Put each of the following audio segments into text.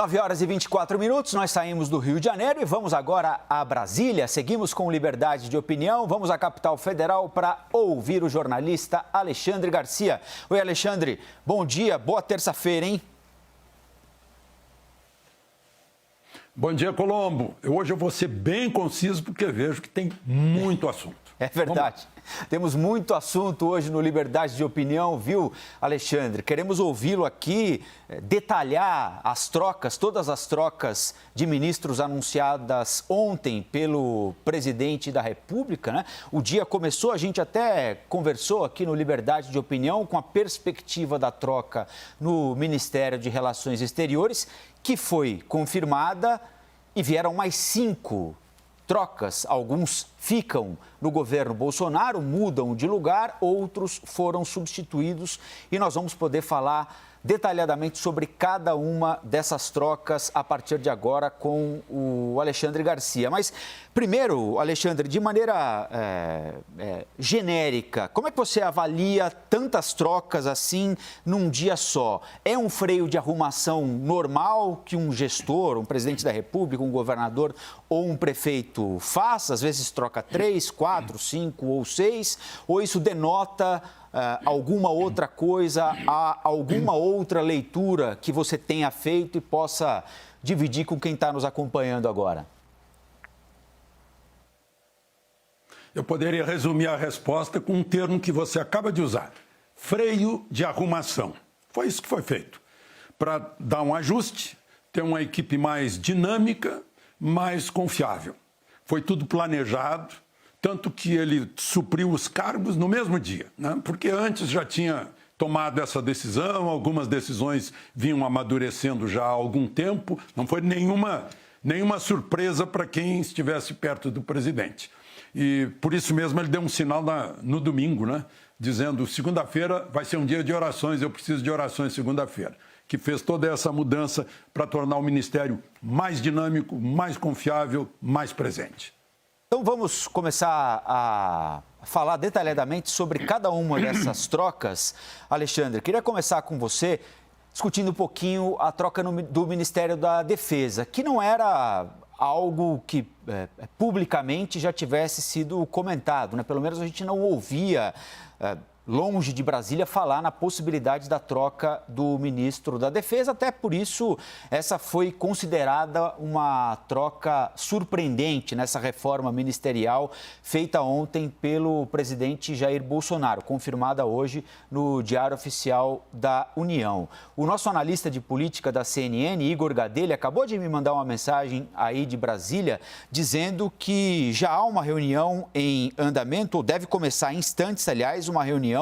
9 horas e 24 minutos, nós saímos do Rio de Janeiro e vamos agora a Brasília. Seguimos com liberdade de opinião, vamos à capital federal para ouvir o jornalista Alexandre Garcia. Oi, Alexandre, bom dia, boa terça-feira, hein? Bom dia, Colombo. Hoje eu vou ser bem conciso porque vejo que tem muito assunto. É verdade. Temos muito assunto hoje no Liberdade de Opinião, viu, Alexandre? Queremos ouvi-lo aqui detalhar as trocas, todas as trocas de ministros anunciadas ontem pelo presidente da República, né? O dia começou, a gente até conversou aqui no Liberdade de Opinião com a perspectiva da troca no Ministério de Relações Exteriores, que foi confirmada e vieram mais 5 trocas. Alguns ficam no governo Bolsonaro, mudam de lugar, outros foram substituídos e nós vamos poder falar detalhadamente sobre cada uma dessas trocas a partir de agora com o Alexandre Garcia. Mas, primeiro, Alexandre, de maneira genérica, como é que você avalia tantas trocas assim num dia só? É um freio de arrumação normal que um gestor, um presidente da República, um governador ou um prefeito faz? Às vezes troca 3, 4, 5 ou 6, ou isso denota alguma outra coisa, alguma outra leitura que você tenha feito e possa dividir com quem está nos acompanhando agora? Eu poderia resumir a resposta com um termo que você acaba de usar: freio de arrumação. Foi isso que foi feito, para dar um ajuste, ter uma equipe mais dinâmica, mais confiável. Foi tudo planejado, tanto que ele supriu os cargos no mesmo dia, né? Porque antes já tinha tomado essa decisão, algumas decisões vinham amadurecendo já há algum tempo, não foi nenhuma surpresa para quem estivesse perto do presidente. E por isso mesmo ele deu um sinal no domingo, né? Dizendo: segunda-feira vai ser um dia de orações, eu preciso de orações segunda-feira. Que fez toda essa mudança para tornar o Ministério mais dinâmico, mais confiável, mais presente. Então vamos começar a falar detalhadamente sobre cada uma dessas trocas. Alexandre, queria começar com você discutindo um pouquinho a troca do Ministério da Defesa, que não era algo que publicamente já tivesse sido comentado, né? Pelo menos a gente não ouvia longe de Brasília falar na possibilidade da troca do ministro da Defesa. Até por isso, essa foi considerada uma troca surpreendente nessa reforma ministerial feita ontem pelo presidente Jair Bolsonaro, confirmada hoje no Diário Oficial da União. O nosso analista de política da CNN, Igor Gadelha, acabou de me mandar uma mensagem aí de Brasília dizendo que já há uma reunião em andamento, ou deve começar em instantes, aliás, uma reunião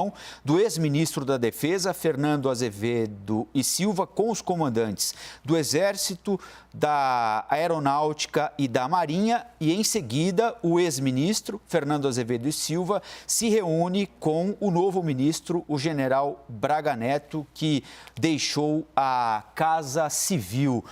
do ex-ministro da Defesa, Fernando Azevedo e Silva, com os comandantes do Exército, da Aeronáutica e da Marinha, e em seguida o ex-ministro, Fernando Azevedo e Silva, se reúne com o novo ministro, o general Braga Neto, que deixou a Casa Civil.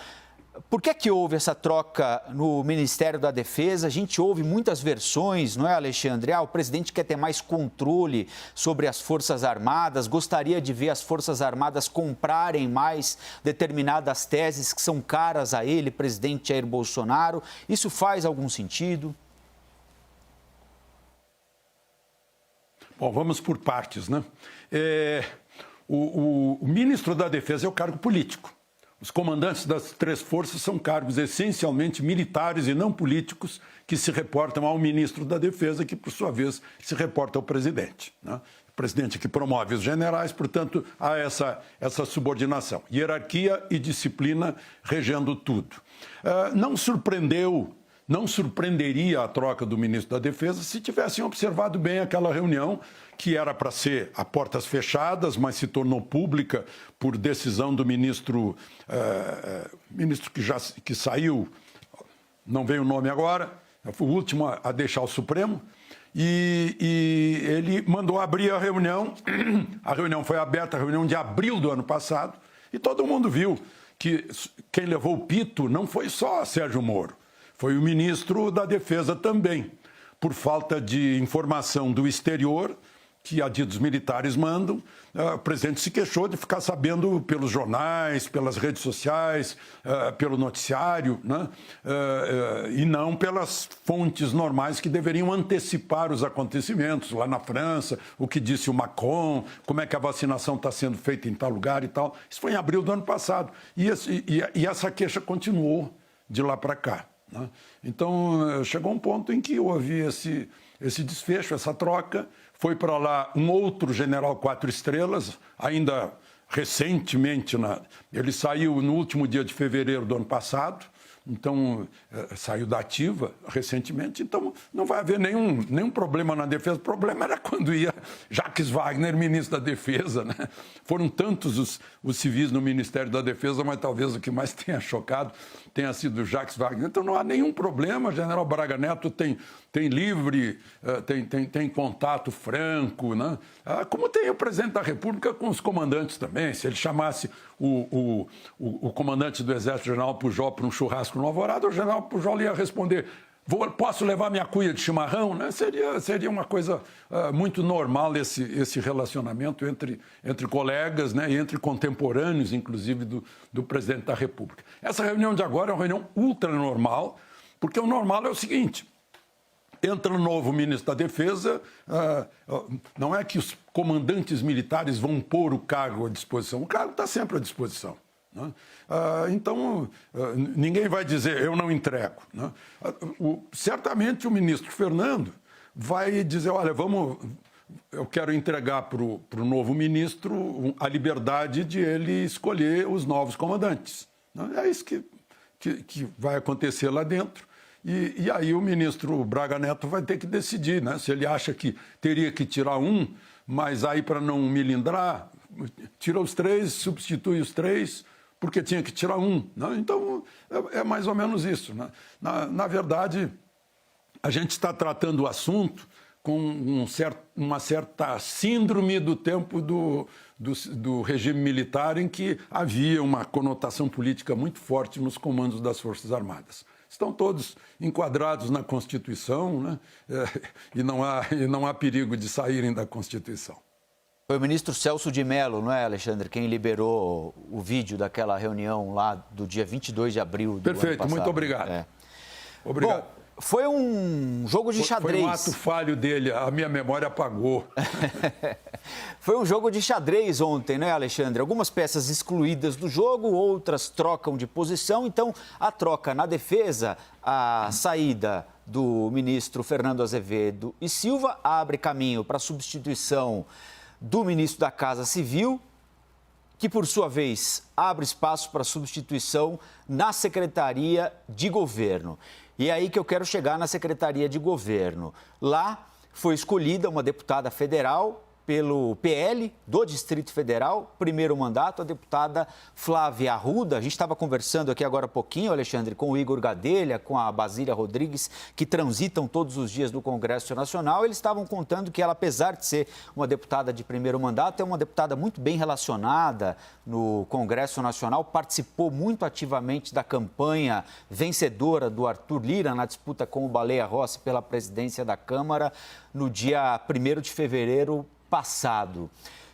Por que houve essa troca no Ministério da Defesa? A gente ouve muitas versões, não é, Alexandre? O presidente quer ter mais controle sobre as Forças Armadas, gostaria de ver as Forças Armadas comprarem mais determinadas teses que são caras a ele, presidente Jair Bolsonaro. Isso faz algum sentido? Bom, vamos por partes, né? O ministro da Defesa é o cargo político. Os comandantes das 3 forças são cargos essencialmente militares e não políticos que se reportam ao ministro da Defesa, que, por sua vez, se reporta ao presidente, né? O presidente que promove os generais, portanto, há essa subordinação. Hierarquia e disciplina regendo tudo. Não surpreenderia a troca do ministro da Defesa se tivessem observado bem aquela reunião, que era para ser a portas fechadas, mas se tornou pública por decisão do ministro que saiu, não veio o nome agora, foi o último a deixar o Supremo, e ele mandou abrir a reunião. A reunião foi aberta, a reunião de abril do ano passado, e todo mundo viu que quem levou o pito não foi só Sérgio Moro, foi o ministro da Defesa também, por falta de informação do exterior, que adidos militares mandam. O presidente se queixou de ficar sabendo pelos jornais, pelas redes sociais, pelo noticiário, né? E não pelas fontes normais que deveriam antecipar os acontecimentos lá na França, o que disse o Macron, como é que a vacinação está sendo feita em tal lugar e tal. Isso foi em abril do ano passado. E essa queixa continuou de lá para cá, né? Então, chegou um ponto em que houve esse desfecho, essa troca. Foi para lá um outro general 4 estrelas, ainda recentemente, ele saiu no último dia de fevereiro do ano passado, então saiu da ativa recentemente, então não vai haver nenhum problema na defesa. O problema era quando ia Jacques Wagner, ministro da Defesa, né? Foram tantos os civis no Ministério da Defesa, mas talvez o que mais tenha chocado tenha sido Jacques Wagner. Então não há nenhum problema, General Braga Neto tem livre, tem contato franco, né? Como tem o presidente da República com os comandantes também. Se ele chamasse o comandante do Exército, General Pujol, para um churrasco no Alvorada, o General Pujol ia responder: posso levar minha cuia de chimarrão? Né? Seria uma coisa muito normal esse relacionamento entre colegas, né? E entre contemporâneos, inclusive, do presidente da República. Essa reunião de agora é uma reunião ultra normal, porque o normal é o seguinte: entra um novo ministro da Defesa, não é que os comandantes militares vão pôr o cargo à disposição, o cargo está sempre à disposição, né? Então, ninguém vai dizer, eu não entrego, né? Certamente o ministro Fernando vai dizer, olha, eu quero entregar para o novo ministro a liberdade de ele escolher os novos comandantes, né? É isso que vai acontecer lá dentro. E aí o ministro Braga Neto vai ter que decidir, né? Se ele acha que teria que tirar um, mas aí para não milindrar, tira os 3, substitui os 3, porque tinha que tirar um, né? Então é mais ou menos isso, né? Na verdade, a gente está tratando o assunto com uma certa síndrome do tempo do regime militar, em que havia uma conotação política muito forte nos comandos das Forças Armadas. Estão todos enquadrados na Constituição, né? E não há perigo de saírem da Constituição. Foi o ministro Celso de Mello, não é, Alexandre, quem liberou o vídeo daquela reunião lá do dia 22 de abril do ano passado. Perfeito, muito obrigado. Obrigado. Bom, foi um jogo de xadrez. Foi um ato falho dele, a minha memória apagou. Foi um jogo de xadrez ontem, né, Alexandre? Algumas peças excluídas do jogo, outras trocam de posição. Então, a troca na defesa, a saída do ministro Fernando Azevedo e Silva abre caminho para a substituição do ministro da Casa Civil, que, por sua vez, abre espaço para substituição na Secretaria de Governo. E é aí que eu quero chegar na Secretaria de Governo. Lá foi escolhida uma deputada federal pelo PL do Distrito Federal, primeiro mandato, a deputada Flávia Arruda. A gente estava conversando aqui agora há pouquinho, Alexandre, com o Igor Gadelha, com a Basília Rodrigues, que transitam todos os dias do Congresso Nacional. Eles estavam contando que ela, apesar de ser uma deputada de primeiro mandato, é uma deputada muito bem relacionada no Congresso Nacional, participou muito ativamente da campanha vencedora do Arthur Lira na disputa com o Baleia Rossi pela presidência da Câmara no dia 1º de fevereiro passado.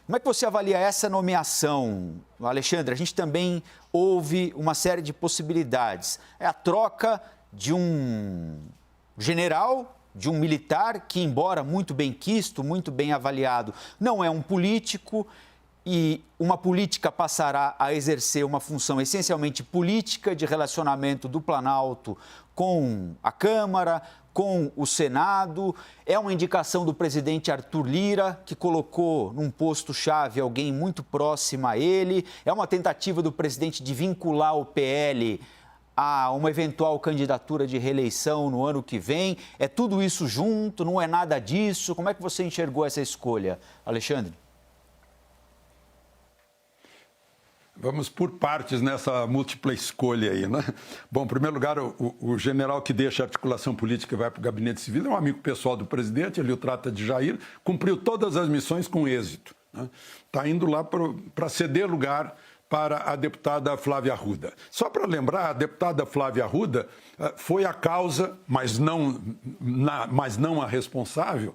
Como é que você avalia essa nomeação, Alexandre? A gente também ouve uma série de possibilidades. É a troca de um general, de um militar que, embora muito bem quisto, muito bem avaliado, não é um político, e uma política passará a exercer uma função essencialmente política de relacionamento do Planalto com a Câmara, com o Senado. É uma indicação do presidente Arthur Lira, que colocou num posto-chave alguém muito próximo a ele. É uma tentativa do presidente de vincular o PL a uma eventual candidatura de reeleição no ano que vem. É tudo isso junto? Não é nada disso? Como é que você enxergou essa escolha, Alexandre? Vamos por partes nessa múltipla escolha aí, né? Bom, em primeiro lugar, o general que deixa a articulação política e vai para o gabinete civil é um amigo pessoal do presidente, ele o trata de Jair, cumpriu todas as missões com êxito, né? Está indo lá para ceder lugar para a deputada Flávia Arruda. Só para lembrar, a deputada Flávia Arruda foi a causa, mas não a responsável,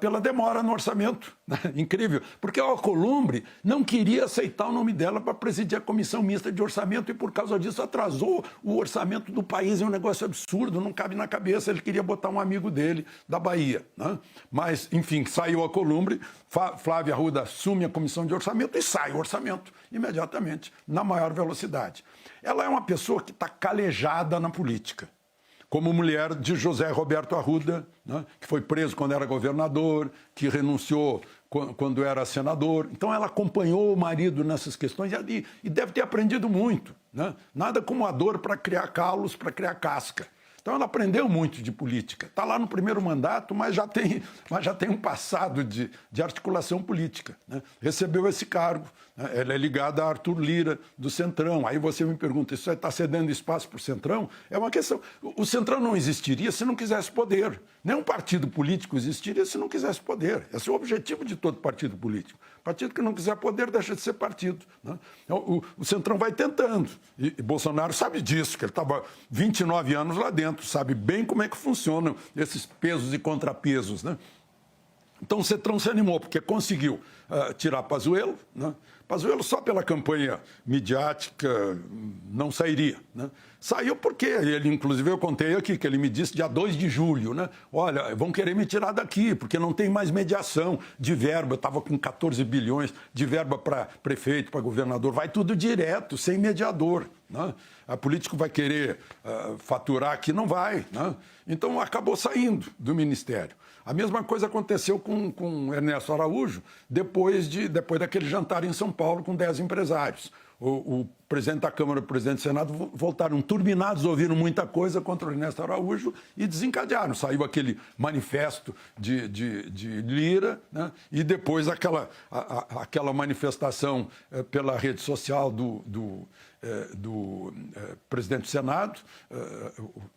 pela demora no orçamento. Incrível, porque a Alcolumbre não queria aceitar o nome dela para presidir a Comissão Mista de Orçamento e, por causa disso, atrasou o orçamento do país. É um negócio absurdo, não cabe na cabeça. Ele queria botar um amigo dele da Bahia. Né? Mas, enfim, saiu a Alcolumbre, Flávia Arruda assume a Comissão de Orçamento e sai o orçamento imediatamente, na maior velocidade. Ela é uma pessoa que está calejada na política, como mulher de José Roberto Arruda, né, que foi preso quando era governador, que renunciou quando era senador. Então, ela acompanhou o marido nessas questões e deve ter aprendido muito. Né? Nada como a dor para criar calos, para criar casca. Então, ela aprendeu muito de política. Está lá no primeiro mandato, mas já tem um passado de articulação política. Né? Recebeu esse cargo. Né? Ela é ligada a Arthur Lira, do Centrão. Aí você me pergunta, isso está cedendo espaço para o Centrão? É uma questão. O Centrão não existiria se não quisesse poder. Nenhum partido político existiria se não quisesse poder. Esse é o objetivo de todo partido político. Partido que não quiser poder deixa de ser partido. Né? O Centrão vai tentando. E Bolsonaro sabe disso, que ele estava 29 anos lá dentro, sabe bem como é que funcionam esses pesos e contrapesos. Né? Então o Centrão se animou, porque conseguiu tirar Pazuello. Né? Pazuello só pela campanha midiática não sairia. Né? Saiu porque ele, inclusive, eu contei aqui, que ele me disse dia 2 de julho, né? Olha, vão querer me tirar daqui, porque não tem mais mediação de verba. Eu estava com 14 bilhões de verba para prefeito, para governador. Vai tudo direto, sem mediador. Né? A político vai querer faturar aqui, não vai. Né? Então, acabou saindo do ministério. A mesma coisa aconteceu com Ernesto Araújo, depois daquele jantar em São Paulo com 10 empresários. O presidente da Câmara e o presidente do Senado voltaram turbinados, ouviram muita coisa contra o Ernesto Araújo e desencadearam. Saiu aquele manifesto de Lira, né? E depois aquela manifestação pela rede social do presidente do Senado,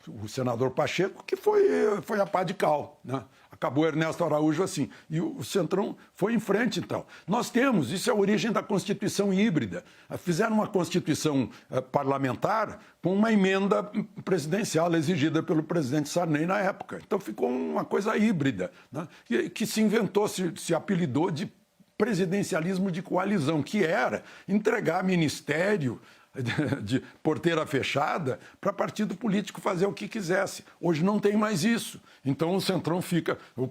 o senador Pacheco, que foi a pá de cal, né? Acabou Ernesto Araújo assim. E o Centrão foi em frente, então. Nós temos, isso é a origem da Constituição híbrida. Fizeram uma Constituição parlamentar com uma emenda presidencial exigida pelo presidente Sarney na época. Então ficou uma coisa híbrida, né? Que se inventou, se apelidou de presidencialismo de coalizão, que era entregar ministério de porteira fechada para partido político fazer o que quisesse. Hoje não tem mais isso. Então o Centrão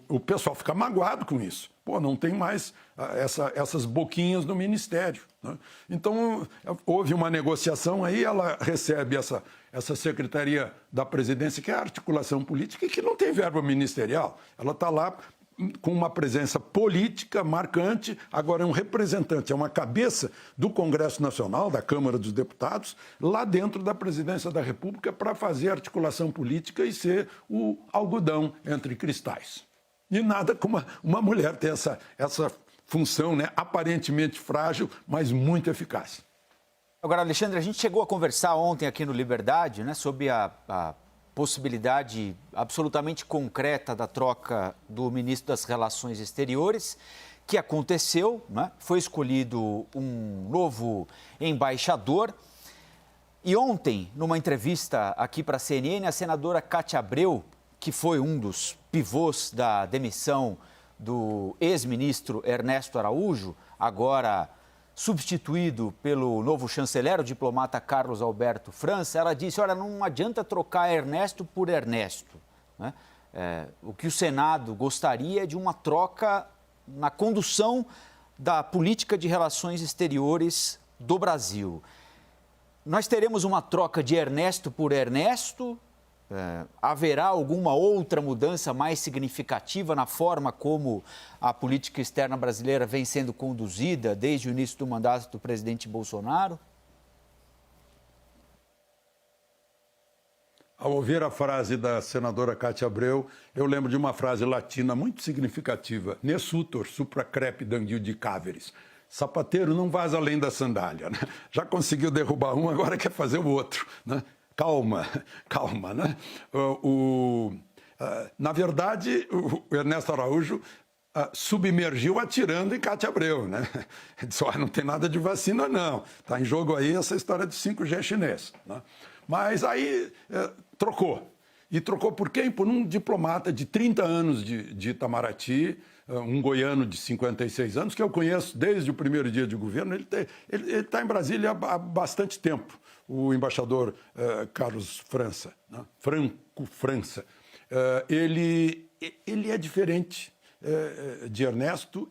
o pessoal fica magoado com isso. Pô, não tem mais essas boquinhas no ministério. Né? Então houve uma negociação aí, ela recebe essa Secretaria da Presidência, que é a articulação política, e que não tem verba ministerial. Ela está lá com uma presença política marcante, agora é um representante, é uma cabeça do Congresso Nacional, da Câmara dos Deputados, lá dentro da Presidência da República para fazer articulação política e ser o algodão entre cristais. E nada como uma mulher ter essa função, né, aparentemente frágil, mas muito eficaz. Agora, Alexandre, a gente chegou a conversar ontem aqui no Liberdade, né, sobre a possibilidade absolutamente concreta da troca do ministro das Relações Exteriores, que aconteceu, né? Foi escolhido um novo embaixador. E ontem, numa entrevista aqui para a CNN, a senadora Cátia Abreu, que foi um dos pivôs da demissão do ex-ministro Ernesto Araújo, agora substituído pelo novo chanceler, o diplomata Carlos Alberto França, ela disse, olha, não adianta trocar Ernesto por Ernesto. Né? O que o Senado gostaria é de uma troca na condução da política de relações exteriores do Brasil. Nós teremos uma troca de Ernesto por Ernesto? Haverá alguma outra mudança mais significativa na forma como a política externa brasileira vem sendo conduzida desde o início do mandato do presidente Bolsonaro? Ao ouvir a frase da senadora Cátia Abreu, eu lembro de uma frase latina muito significativa. Ne sutor supra crepidam iudicaveris. Sapateiro não vaza além da sandália. Né? Já conseguiu derrubar um, agora quer fazer o outro. Né? Calma, né? Na verdade, o Ernesto Araújo submergiu atirando em Cátia Abreu, né? Ele disse, não tem nada de vacina, não. Está em jogo aí essa história de 5G chinês. Né? Mas aí trocou. E trocou por quem? Por um diplomata de 30 anos de Itamaraty, um goiano de 56 anos, que eu conheço desde o primeiro dia de governo. Ele está em Brasília há bastante tempo, o embaixador Carlos França, né? Franco França. Ele é diferente de Ernesto,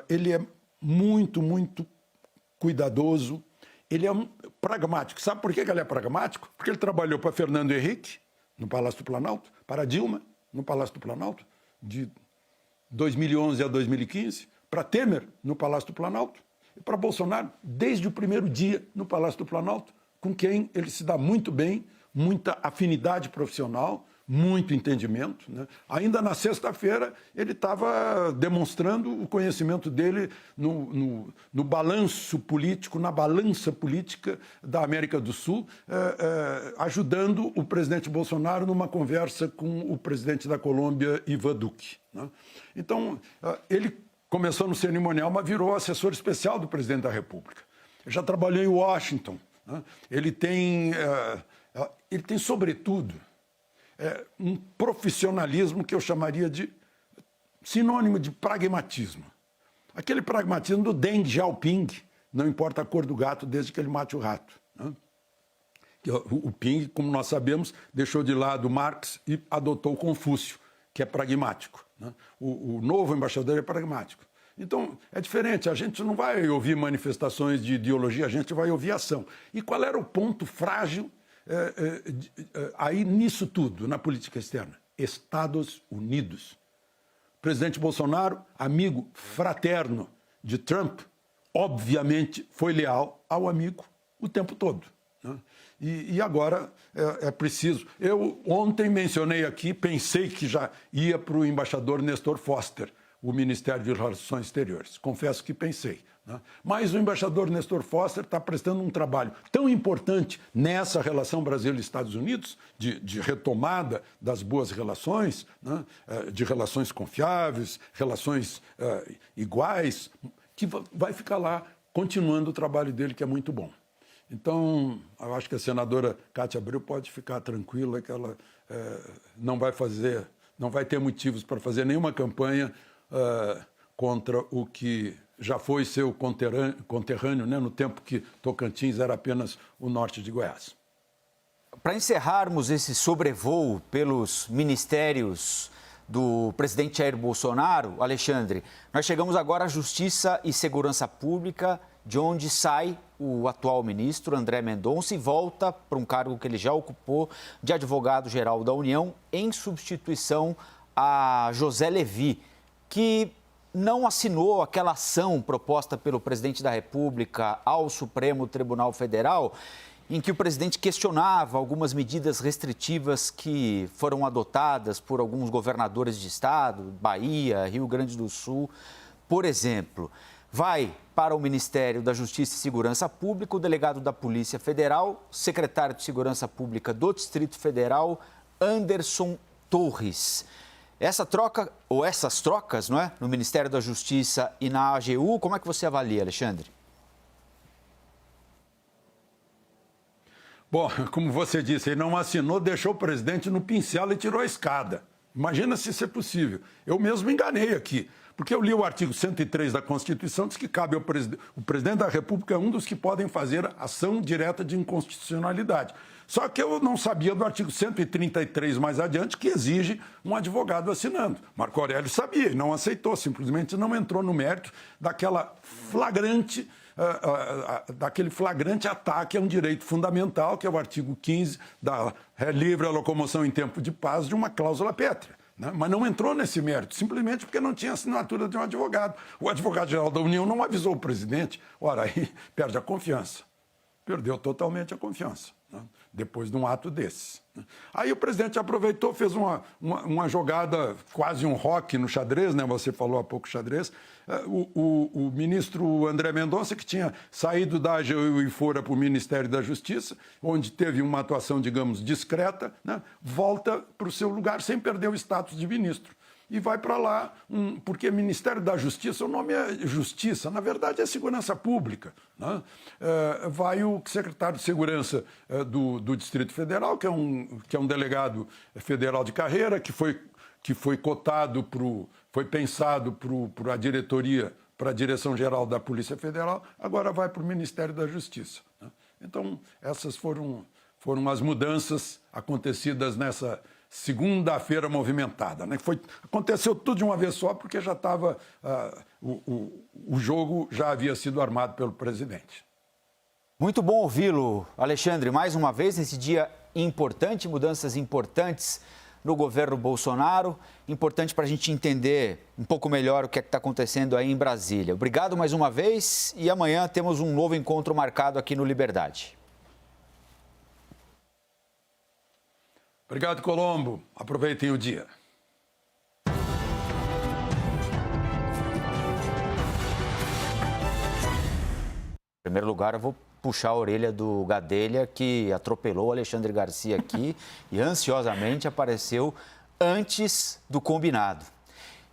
ele é muito, muito cuidadoso, ele é pragmático. Sabe por que ele é pragmático? Porque ele trabalhou para Fernando Henrique, no Palácio do Planalto, para Dilma, no Palácio do Planalto, de 2011 a 2015, para Temer, no Palácio do Planalto, e para Bolsonaro, desde o primeiro dia, no Palácio do Planalto, com quem ele se dá muito bem, muita afinidade profissional, muito entendimento, né? Ainda na sexta-feira, ele estava demonstrando o conhecimento dele no balanço político, na balança política da América do Sul, ajudando o presidente Bolsonaro numa conversa com o presidente da Colômbia, Ivan Duque, né? Então, ele começou no cerimonial, mas virou assessor especial do presidente da República. Ele já trabalhou em Washington, né? Ele tem, sobretudo, um profissionalismo que eu chamaria de sinônimo de pragmatismo. Aquele pragmatismo do Deng Xiaoping, não importa a cor do gato, desde que ele mate o rato, né? O Ping, como nós sabemos, deixou de lado Marx e adotou Confúcio, que é pragmático, né? O novo embaixador é pragmático. Então, é diferente, a gente não vai ouvir manifestações de ideologia, a gente vai ouvir ação. E qual era o ponto frágil aí nisso tudo, na política externa? Estados Unidos. O presidente Bolsonaro, amigo fraterno de Trump, obviamente foi leal ao amigo o tempo todo, né? E agora é preciso. Eu ontem mencionei aqui, pensei que já ia para o embaixador Nestor Foster, o Ministério de Relações Exteriores. Confesso que pensei, né? Mas o embaixador Nestor Foster está prestando um trabalho tão importante nessa relação Brasil e Estados Unidos, de retomada das boas relações, né? De relações confiáveis, relações iguais, que vai ficar lá continuando o trabalho dele, que é muito bom. Então, eu acho que a senadora Cátia Abreu pode ficar tranquila que ela não vai ter motivos para fazer nenhuma campanha contra o que já foi seu conterrâneo, né, no tempo que Tocantins era apenas o norte de Goiás. Para encerrarmos esse sobrevoo pelos ministérios do presidente Jair Bolsonaro, Alexandre, nós chegamos agora à Justiça e Segurança Pública, de onde sai o atual ministro André Mendonça e volta para um cargo que ele já ocupou de advogado-geral da União, em substituição a José Levi, que não assinou aquela ação proposta pelo presidente da República ao Supremo Tribunal Federal, em que o presidente questionava algumas medidas restritivas que foram adotadas por alguns governadores de estado, Bahia, Rio Grande do Sul, por exemplo. Vai para o Ministério da Justiça e Segurança Pública o delegado da Polícia Federal, secretário de Segurança Pública do Distrito Federal, Anderson Torres. Essa troca, ou essas trocas, não é? No Ministério da Justiça e na AGU, como é que você avalia, Alexandre? Bom, como você disse, ele não assinou, deixou o presidente no pincel e tirou a escada. Imagina se isso é possível. Eu mesmo enganei aqui, porque eu li o artigo 103 da Constituição, diz que cabe ao o presidente da República, é um dos que podem fazer ação direta de inconstitucionalidade. Só que eu não sabia do artigo 133 mais adiante, que exige um advogado assinando. Marco Aurélio sabia e não aceitou, simplesmente não entrou no mérito daquele flagrante ataque a um direito fundamental, que é o artigo 15 da livre locomoção em tempo de paz, de uma cláusula pétrea, né? Mas não entrou nesse mérito, simplesmente porque não tinha assinatura de um advogado. O advogado-geral da União não avisou o presidente. Ora, aí perde a confiança. Perdeu totalmente a confiança, né? Depois de um ato desses, né? Aí o presidente aproveitou, fez uma jogada, quase um rock no xadrez, né? Você falou há pouco xadrez. O ministro André Mendonça, que tinha saído da AGU e fora para o Ministério da Justiça, onde teve uma atuação, digamos, discreta, né? Volta para o seu lugar sem perder o status de ministro. e vai para lá, porque Ministério da Justiça, o nome é Justiça, na verdade é Segurança Pública. Né? Vai o secretário de Segurança do Distrito Federal, que é um delegado federal de carreira, que foi cotado, foi pensado para a diretoria, para a Direção-Geral da Polícia Federal, agora vai para o Ministério da Justiça. Né? Então, essas foram as mudanças acontecidas nessa segunda-feira movimentada. Né? Aconteceu tudo de uma vez só, porque já estava. O jogo já havia sido armado pelo presidente. Muito bom ouvi-lo, Alexandre, mais uma vez nesse dia importante, mudanças importantes no governo Bolsonaro, importante para a gente entender um pouco melhor o que é que está acontecendo aí em Brasília. Obrigado mais uma vez e amanhã temos um novo encontro marcado aqui no Liberdade. Obrigado, Colombo. Aproveitem o dia. Em primeiro lugar, eu vou puxar a orelha do Gadelha, que atropelou o Alexandre Garcia aqui e ansiosamente apareceu antes do combinado.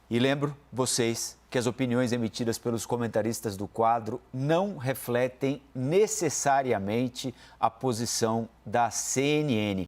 E lembro vocês que as opiniões emitidas pelos comentaristas do quadro não refletem necessariamente a posição da CNN.